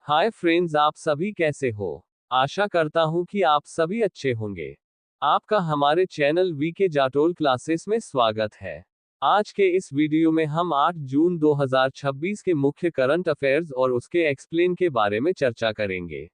Hi friends, आप सभी कैसे हो। आशा करता हूँ कि आप सभी अच्छे होंगे। आपका हमारे चैनल वीके जाटोल क्लासेस में स्वागत है। आज के इस वीडियो में हम 8 जून 2026 के मुख्य करंट अफेयर्स और उसके एक्सप्लेन के बारे में चर्चा करेंगे।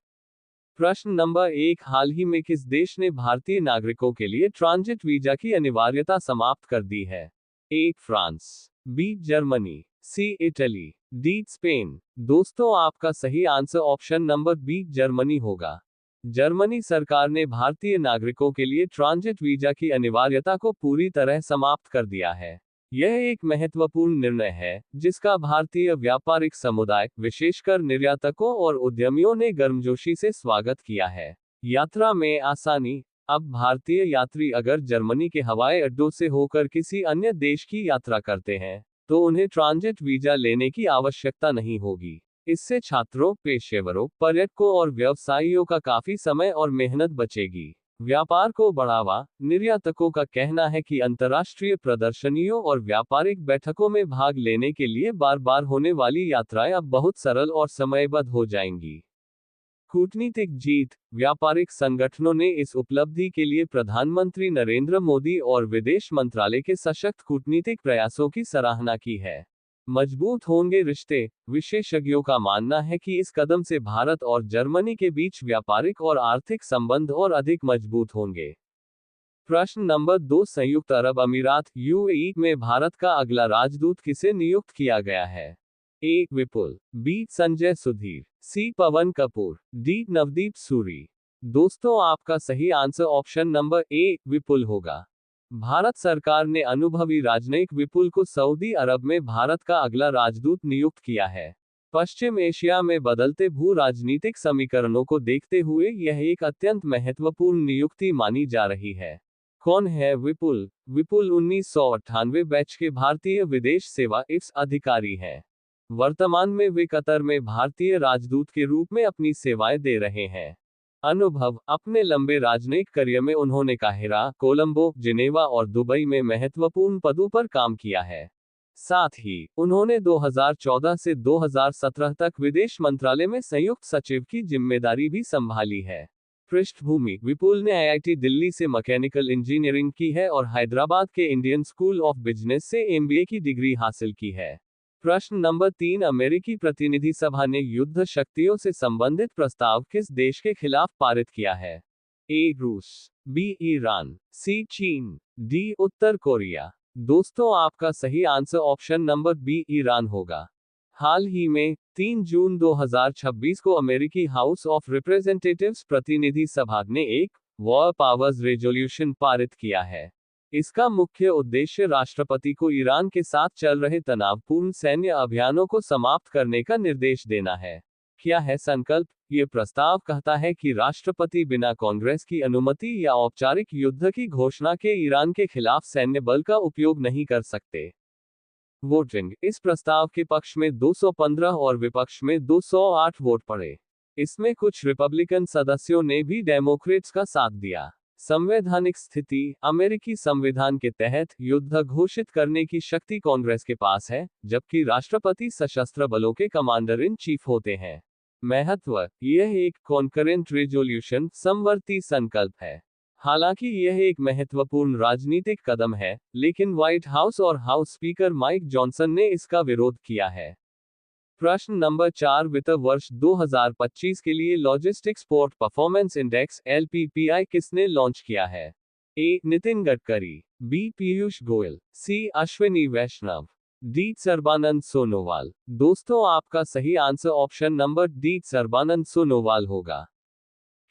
प्रश्न नंबर 1, हाल ही में किस देश ने भारतीय नागरिकों के लिए ट्रांजिट वीजा की अनिवार्यता समाप्त कर दी है? A France, B Germany, C Italy, D Spain. दोस्तों, आपका सही answer option number B Germany होगा। जर्मनी सरकार ने भारतीय नागरिकों के लिए ट्रांजिट वीजा की अनिवार्यता को पूरी तरह समाप्त कर दिया है। यह एक महत्वपूर्ण निर्णय है जिसका भारतीय व्यापारिक समुदाय, विशेषकर निर्यातकों और उद्यमियों ने गर्मजोशी से स्वागत किया है। यात्रा में आसानी। अब भारतीय यात्री अगर जर्मनी के हवाई अड्डों से होकर किसी अन्य देश की यात्रा करते हैं तो उन्हें ट्रांजिट वीजा लेने की आवश्यकता नहीं होगी। इससे छात्रों, पेशेवरों, पर्यटकों और व्यवसायियों का काफी समय और मेहनत बचेगी। व्यापार को बढ़ावा। निर्यातकों का कहना है कि अंतर्राष्ट्रीय प्रदर्शनियों और व्यापारिक बैठकों में भाग लेने के लिए बार बार होने वाली यात्राएं अब बहुत सरल और समयबद्ध हो जाएंगी। कूटनीतिक जीत। व्यापारिक संगठनों ने इस उपलब्धि के लिए प्रधानमंत्री नरेंद्र मोदी और विदेश मंत्रालय के सशक्त कूटनीतिक प्रयासों की सराहना की है। मजबूत होंगे रिश्ते। विशेषज्ञों का मानना है कि इस कदम से भारत और जर्मनी के बीच व्यापारिक और आर्थिक संबंध और अधिक मजबूत होंगे। प्रश्न नंबर 2, संयुक्त अरब अमीरात यूएई में भारत का अगला राजदूत किसे नियुक्त किया गया है? ए विपुल, बी संजय सुधीर, सी पवन कपूर, डी नवदीप सूरी। दोस्तों, आपका सही आंसर ऑप्शन नंबर ए विपुल होगा। भारत सरकार ने अनुभवी राजनयिक विपुल को सऊदी अरब में भारत का अगला राजदूत नियुक्त किया है। पश्चिम एशिया में बदलते भू राजनीतिक समीकरणों को देखते हुए यह एक अत्यंत महत्वपूर्ण नियुक्ति मानी जा रही है। कौन है विपुल? विपुल 1998 बैच के भारतीय विदेश सेवा IFS अधिकारी हैं। वर्तमान में वे कतर में भारतीय राजदूत के रूप में अपनी सेवाएं दे रहे हैं। अनुभव। अपने लंबे राजनयिक करियर में उन्होंने काहिरा, कोलंबो, जिनेवा और दुबई में महत्वपूर्ण पदों पर काम किया है। साथ ही उन्होंने 2014 से 2017 तक विदेश मंत्रालय में संयुक्त सचिव की जिम्मेदारी भी संभाली है। पृष्ठभूमि। विपुल ने IIT दिल्ली से मैकेनिकल इंजीनियरिंग की है और हैदराबाद के इंडियन स्कूल ऑफ बिजनेस से MBA की डिग्री हासिल की है। प्रश्न नंबर 3, अमेरिकी प्रतिनिधि सभा ने युद्ध शक्तियों से संबंधित प्रस्ताव किस देश के खिलाफ पारित किया है? ए रूस, बी ईरान, सी चीन, डी उत्तर कोरिया। दोस्तों, आपका सही answer option number B Iran होगा। हाल ही में 3 जून 2026 को अमेरिकी हाउस ऑफ रिप्रेजेंटेटिव्स प्रतिनिधि सभा ने एक वॉर पावर्स रेजोल्यूशन पारित किया है। इसका मुख्य उद्देश्य राष्ट्रपति को ईरान के साथ चल रहे तनावपूर्ण सैन्य अभियानों को समाप्त करने का निर्देश देना है। क्या है संकल्प? ये प्रस्ताव कहता है कि राष्ट्रपति बिना कांग्रेस की अनुमति या औपचारिक युद्ध की घोषणा के ईरान के खिलाफ सैन्य बल का उपयोग नहीं कर सकते। वोटिंग। इस प्रस्ताव के पक्ष में 215 और विपक्ष में 208 वोट पड़े। इसमें कुछ रिपब्लिकन सदस्यों ने भी डेमोक्रेट्स का साथ दिया। संवैधानिक स्थिति। अमेरिकी संविधान के तहत युद्ध घोषित करने की शक्ति कांग्रेस के पास है, जबकि राष्ट्रपति सशस्त्र बलों के कमांडर इन चीफ होते हैं। महत्व। यह एक कॉन्करेंट रेजोल्यूशन समवर्ती संकल्प है। हालांकि यह एक महत्वपूर्ण राजनीतिक कदम है, लेकिन व्हाइट हाउस और हाउस स्पीकर माइक जॉनसन ने इसका विरोध किया है। प्रश्न नंबर 4, वित्त वर्ष 2025 के लिए logistics port performance index LPPI किसने लॉन्च किया है? ए नितिन गडकरी, बी पीयूष गोयल, सी अश्विनी वैष्णव, डी सर्बानंद सोनोवाल। दोस्तों, आपका सही answer option number D Sarbananda Sonowal होगा।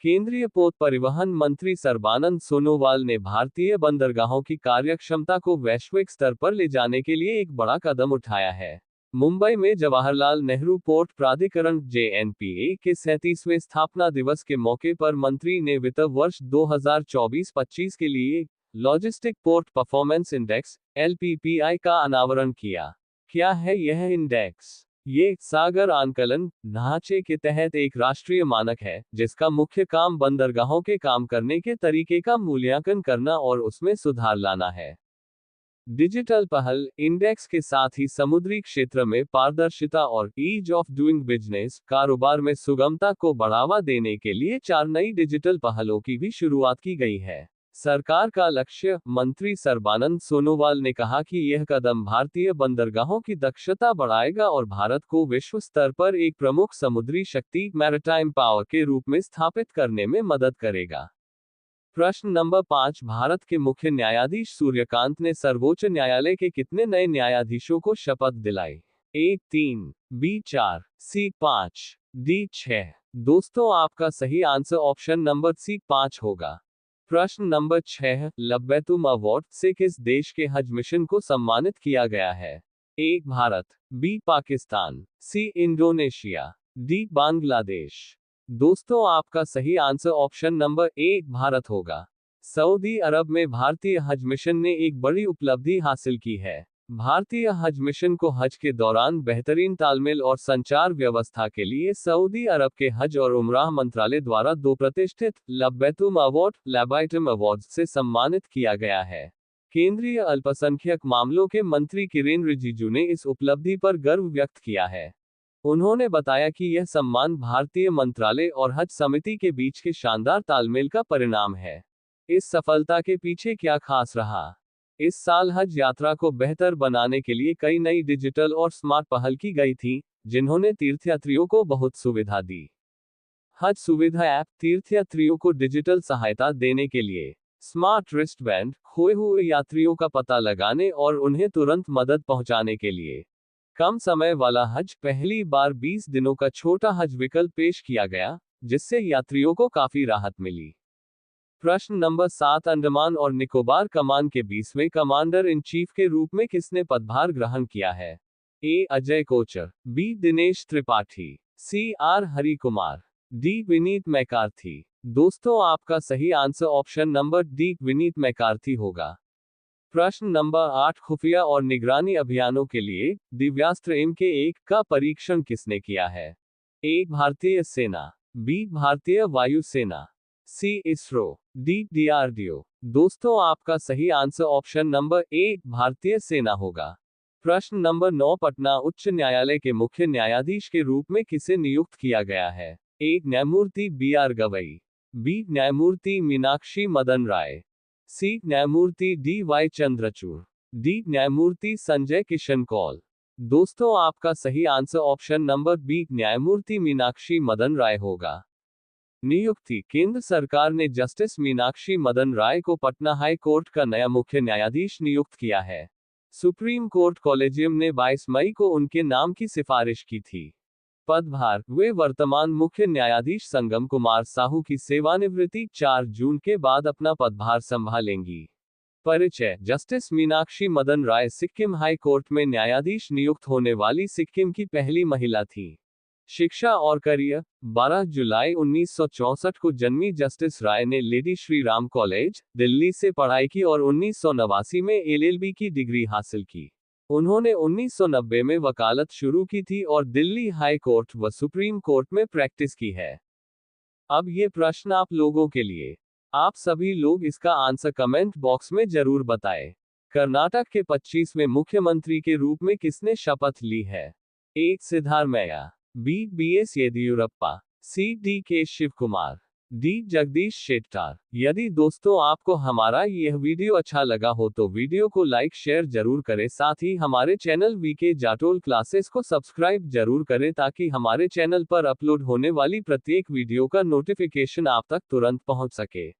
केंद्रीय पोत परिवहन मंत्री सर्बानंद सोनोवाल ने भारतीय बंदरगाहों की कार्यक्षमता को वैश्विक स्तर पर ले जाने के लिए एक बड़ा कदम उठाया है। मुंबई में जवाहरलाल नेहरू पोर्ट प्राधिकरण JNPA के 37वें स्थापना दिवस के मौके पर मंत्री ने वित्त वर्ष 2024-25 के लिए logistic port performance index LPPI का अनावरण किया। क्या है यह इंडेक्स? ये सागर आंकलन ढांचे के तहत एक राष्ट्रीय मानक है जिसका मुख्य काम बंदरगाहों के काम करने के तरीके का मूल्यांकन करना और उसमें सुधार लाना है। डिजिटल पहल इंडेक्स के साथ ही समुद्री क्षेत्र में पारदर्शिता और ईज ऑफ डूइंग बिजनेस कारोबार में सुगमता को बढ़ावा देने के लिए 4 नई डिजिटल पहलों की भी शुरुआत की गई है। सरकार का लक्ष्य, मंत्री सर्बानंद सोनोवाल ने कहा कि यह कदम भारतीय बंदरगाहों की दक्षता बढ़ाएगा और भारत को विश्व स्तर पर एक प्रमुख समुद्री शक्ति मैरिटाइम पावर के रूप में स्थापित करने में मदद करेगा। प्रश्न नंबर 5, भारत के मुख्य न्यायाधीश सूर्यकांत ने सर्वोच्च न्यायालय के कितने नए न्यायाधीशों को शपथ दिलाई? ए 3, बी 4, सी 5, डी 6। दोस्तों आपका सही आंसर ऑप्शन नंबर सी 5 होगा। प्रश्न नंबर 6, लब्बैतुम अवार्ड से किस देश के हज मिशन को सम्मानित किया गया है? A Bharat, B Pakistan, C Indonesia, D Bangladesh. दोस्तों आपका सही answer option number A Bharat होगा। सऊदी अरब में भारतीय हज मिशन ने एक बड़ी उपलब्धि हासिल की है। भारतीय हज मिशन को हज के दौरान बेहतरीन तालमेल और संचार व्यवस्था के लिए सऊदी अरब के हज और उमराह मंत्रालय द्वारा 2 प्रतिष्ठित लब्बैतुम अवार्ड लैबाइटम अवार्ड्स से सम्मानित किया गया है। केंद्रीय अल्पसंख्यक मामलों के मंत्री किरेन रिजिजू ने इस उपलब्धि पर गर्व व्यक्त किया है। उन्होंने बताया कि यह सम्मान भारतीय मंत्रालय और हज समिति के बीच के शानदार तालमेल का परिणाम है। इस सफलता के पीछे क्या खास रहा? इस साल हज यात्रा को बेहतर बनाने के लिए कई नई डिजिटल और स्मार्ट पहल की गई थी, जिन्होंने तीर्थयात्रियों को बहुत सुविधा दी। हज सुविधा ऐप तीर्थयात्रियों को डिजिटल सहायता देने के लिए स्मार्ट रिस्टबैंड, खोए हुए यात्रियों का पता लगाने और उन्हें तुरंत मदद पहुंचाने के लिए कम समय वाला हज, पहली बार 20 दिनों का छोटा हज विकल्प पेश किया गया, जिससे यात्रियों को काफी राहत मिली। प्रश्न नंबर 7, अंडमान और निकोबार कमान के 20वें कमांडर इन चीफ के रूप में किसने पदभार ग्रहण किया है? A Ajay Kochar, B Dinesh Tripathi, C R Hari Kumar, D Vineet McCarty. दोस्तों आपका सही answer option number D Vineet McCarty होगा। प्रश्न नंबर 8, खुफिया और निगरानी अभियानों के लिए दिव्यास्त्र MK1 का परीक्षण किसने किया है? ए भारतीय सेना, बी भारतीय वायुसेना, सी इसरो, डी DRDO। दोस्तों आपका सही आंसर ऑप्शन नंबर ए भारतीय सेना होगा। प्रश्न नंबर 9, पटना उच्च न्यायालय के मुख्य न्यायाधीश के रूप में किसे नियुक्त किया गया है? ए न्यायमूर्ति BR गवई, बी न्यायमूर्ति मीनाक्षी मदन राय, सी न्यायमूर्ति DY चंद्रचूड़, डी न्यायमूर्ति संजय किशन कौल। दोस्तों आपका सही आंसर ऑप्शन नंबर बी न्यायमूर्ति मीनाक्षी मदन राय होगा। नियुक्ति, केंद्र सरकार ने जस्टिस मीनाक्षी मदन राय को पटना हाई कोर्ट का नया मुख्य न्यायाधीश नियुक्त किया है। सुप्रीम कोर्ट कॉलेजियम ने 22 मई को उनके नाम की सिफारिश की थी। पदभार, वे वर्तमान मुख्य न्यायाधीश संगम कुमार साहू की सेवानिवृत्ति 4 जून के बाद अपना पदभार संभालेंगी। परिचय, जस्टिस मीनाक्षी मदन राय सिक्किम हाई कोर्ट में न्यायाधीश नियुक्त होने वाली सिक्किम की पहली महिला थी। शिक्षा और करियर, 12 जुलाई 1964 को जन्मी जस्टिस राय ने लेडी श्री राम कॉलेज, दिल्ली से पढ़ाई की और 1989 में LLB की डिग्री हासिल की। उन्होंने 1990 में वकालत शुरू की थी और दिल्ली हाई कोर्ट व सुप्रीम कोर्ट में प्रैक्टिस की है। अब ये प्रश्न आप लोगों के लिए, आप सभी लोग इसका आंसर कमेंट बॉक्स में जरूर बताएं। कर्नाटक के 25वें मुख्यमंत्री के रूप में किसने शपथ ली है? ए सिद्धारमैया, बी BS येदियुरप्पा, सी DK शिव कुमार, डी जगदीश शेट्टार। यदि दोस्तों आपको हमारा यह वीडियो अच्छा लगा हो तो वीडियो को लाइक शेयर जरूर करें, साथ ही हमारे चैनल VK जाटोल क्लासेस को सब्सक्राइब जरूर करें ताकि हमारे चैनल पर अपलोड होने वाली प्रत्येक वीडियो का नोटिफिकेशन आप तक तुरंत पहुंच सके।